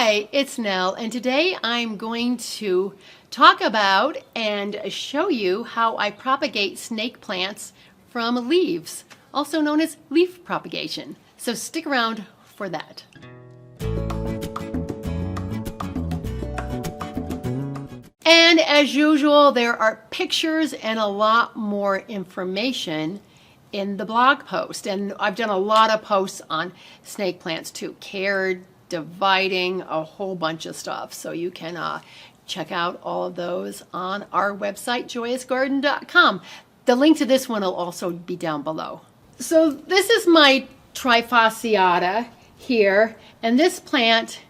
Hi, it's Nell, and today I'm going to talk about and show you how I propagate snake plants from leaves, also known as leaf propagation. So stick around for that. And as usual, there are pictures and a lot more information in the blog post. And I've done a lot of posts on snake plants too, care, dividing, a whole bunch of stuff. So you can check out all of those on our website, joyousgarden.com. The link to this one will also be down below. So this is my trifasciata here, and this plant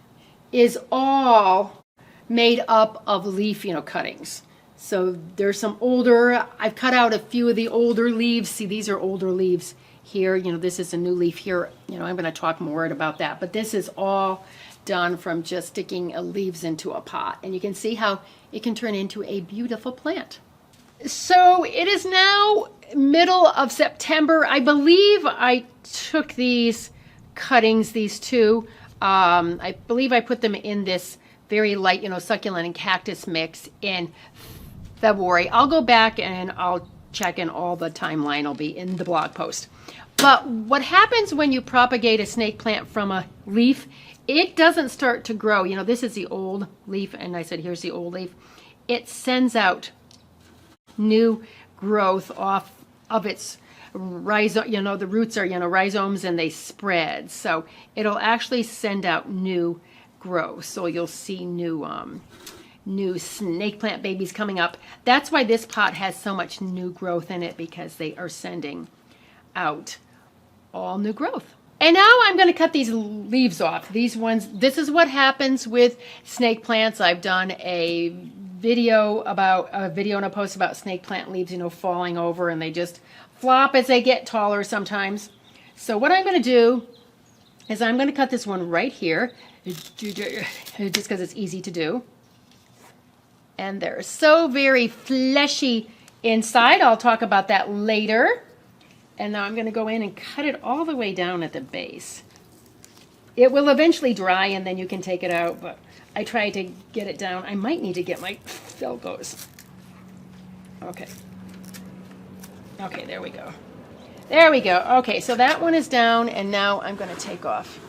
is all made up of leaf, cuttings. So there's some older, I've cut out a few of the older leaves. See, these are older leaves here. This is a new leaf here. I'm going to talk more about that, but this is all done from just sticking leaves into a pot. And you can see how it can turn into a beautiful plant. So it is now middle of September. I believe I took these cuttings, these two, I believe I put them in this very light, succulent and cactus mix in February. I'll go back and I'll check in all the timeline. Will be in the blog post. But what happens when you propagate a snake plant from a leaf, it doesn't start to grow. This is the old leaf, and I said, here's the old leaf. It sends out new growth off of its rhizome. The roots are, rhizomes, and they spread. So it'll actually send out new growth. So you'll see new snake plant babies coming up. That's why this pot has so much new growth in it, because they are sending out all new growth. And now I'm going to cut these leaves off. These ones, this is what happens with snake plants. I've done a video and a post about snake plant leaves, falling over, and they just flop as they get taller sometimes. So what I'm going to do is I'm going to cut this one right here, just because it's easy to do. And they're so very fleshy inside. I'll talk about that later. And now I'm going to go in and cut it all the way down at the base. It will eventually dry, and then you can take it out, but I tried to get it down. I might need to get my Velcros. Okay. Okay, there we go. There we go. Okay, so that one is down, and now I'm going to take off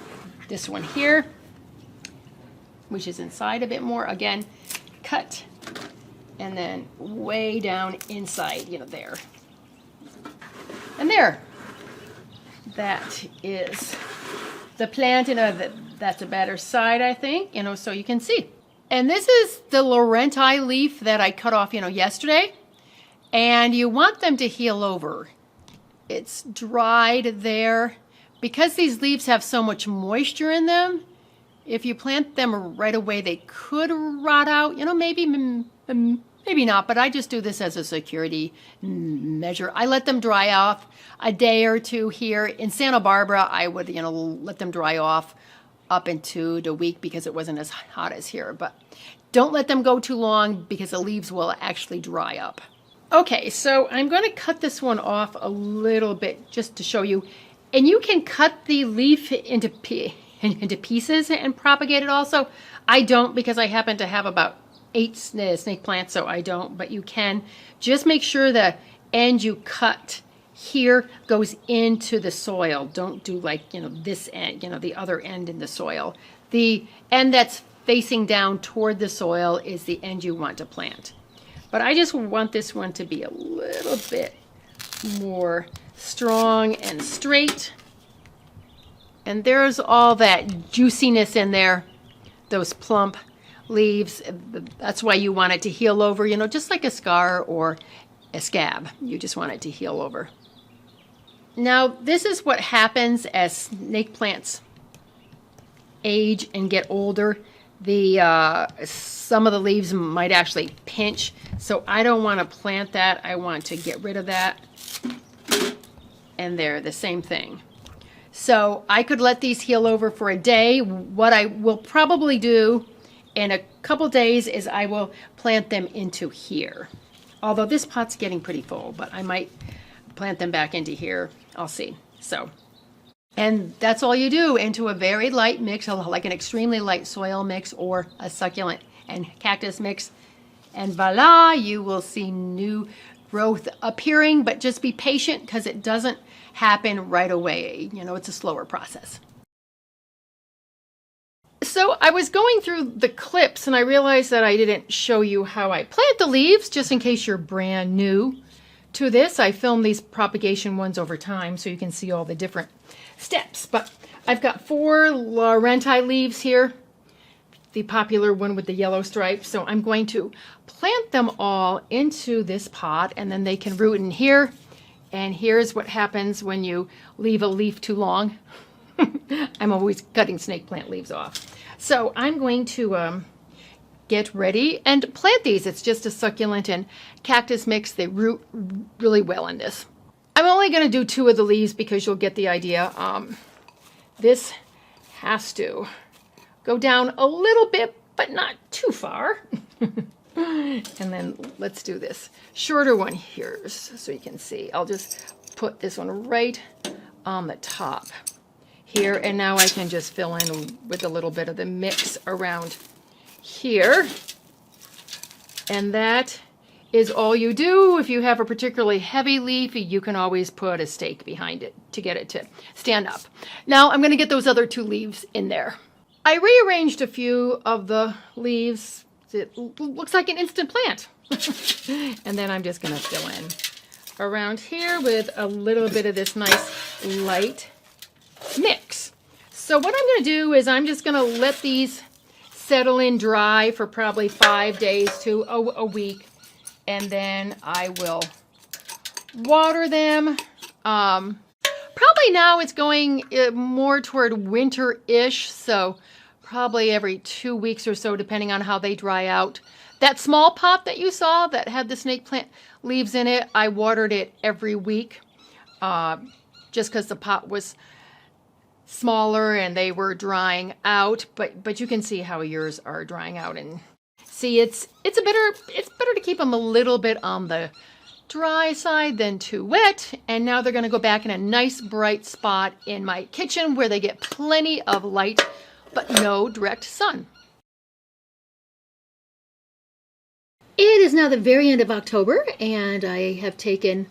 this one here, which is inside a bit more. Again, cut, and then way down inside, there. And there, that is the plant, that's a better side, I think, so you can see. And this is the Laurenti leaf that I cut off, yesterday. And you want them to heal over. It's dried there. Because these leaves have so much moisture in them, if you plant them right away, they could rot out, maybe not, but I just do this as a security measure. I let them dry off a day or two here. In Santa Barbara, I would, let them dry off up into the week because it wasn't as hot as here. But don't let them go too long, because the leaves will actually dry up. Okay, so I'm going to cut this one off a little bit just to show you. And you can cut the leaf into pieces and propagate it also. I don't, because I happen to have about 8 snake plants, so I don't, but you can. Just make sure the end you cut here goes into the soil. Don't do like, this end, the other end in the soil. The end that's facing down toward the soil is the end you want to plant. But I just want this one to be a little bit more strong and straight. And there's all that juiciness in there, those plump leaves. That's why you want it to heal over, just like a scar or a scab. You just want it to heal over. Now, this is what happens as snake plants age and get older. Some of the leaves might actually pinch, so I don't want to plant that. I want to get rid of that. And they're the same thing. So I could let these heal over for a day. What I will probably do in a couple days is I will plant them into here. Although this pot's getting pretty full, but I might plant them back into here. I'll see. So And that's all you do into a very light mix, like an extremely light soil mix or a succulent and cactus mix. And voila, you will see new growth appearing, but just be patient because it doesn't happen right away. You know, it's a slower process. So I was going through the clips and I realized that I didn't show you how I plant the leaves, just in case you're brand new to this. I filmed these propagation ones over time so you can see all the different steps. But I've got 4 Laurenti leaves here, the popular one with the yellow stripes. So I'm going to plant them all into this pot and then they can root in here. And here's what happens when you leave a leaf too long. I'm always cutting snake plant leaves off. So I'm going to get ready and plant these. It's just a succulent and cactus mix. They root really well in this. I'm only going to do 2 of the leaves because you'll get the idea. This has to go down a little bit, but not too far. And then let's do this shorter one here so you can see. I'll just put this one right on the top here, and now I can just fill in with a little bit of the mix around here. And that is all you do. If you have a particularly heavy leaf, you can always put a stake behind it to get it to stand up. Now I'm going to get those other 2 leaves in there. I rearranged a few of the leaves. It looks like an instant plant. And then I'm just going to fill in around here with a little bit of this nice light mix. So what I'm going to do is I'm just going to let these settle in dry for probably 5 days to a week, and then I will water them. Probably now it's going more toward winter-ish, so probably every 2 weeks or so, depending on how they dry out. That small pot that you saw that had the snake plant leaves in it, I watered it every week just because the pot was smaller and they were drying out, but you can see how yours are drying out. And see, it's better to keep them a little bit on the dry side than too wet. And now they're going to go back in a nice bright spot in my kitchen where they get plenty of light but no direct sun. It is now the very end of October, and I have taken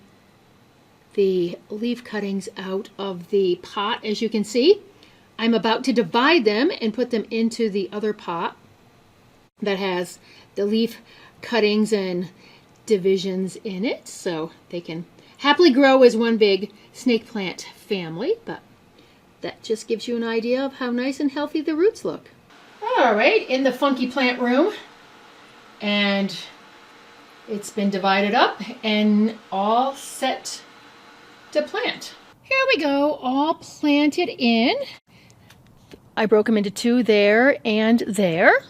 the leaf cuttings out of the pot. As you can see, I'm about to divide them and put them into the other pot that has the leaf cuttings and divisions in it, so they can happily grow as one big snake plant family. But that just gives you an idea of how nice and healthy the roots look. All right, in the funky plant room, and it's been divided up and all set to plant. Here we go, all planted in. I broke them into 2 there and there.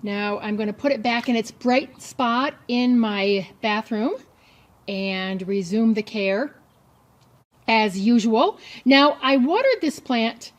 Now I'm going to put it back in its bright spot in my bathroom and resume the care as usual. Now I watered this plant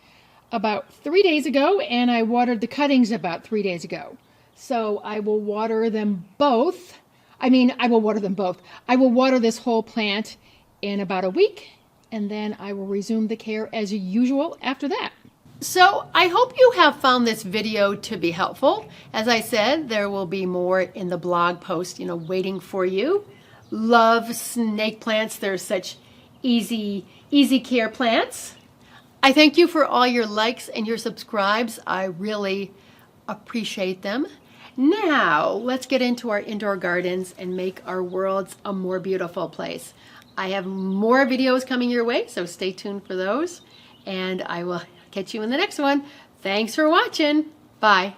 about 3 days ago, and I watered the cuttings about 3 days ago. So I will water them both. I will water them both. I will water this whole plant in about a week, and then I will resume the care as usual after that. So I hope you have found this video to be helpful. As I said, there will be more in the blog post, waiting for you. Love snake plants. They're such easy care plants. I thank you for all your likes and your subscribes. I really appreciate them. Now, let's get into our indoor gardens and make our worlds a more beautiful place. I have more videos coming your way, so stay tuned for those. And I will catch you in the next one. Thanks for watching. Bye.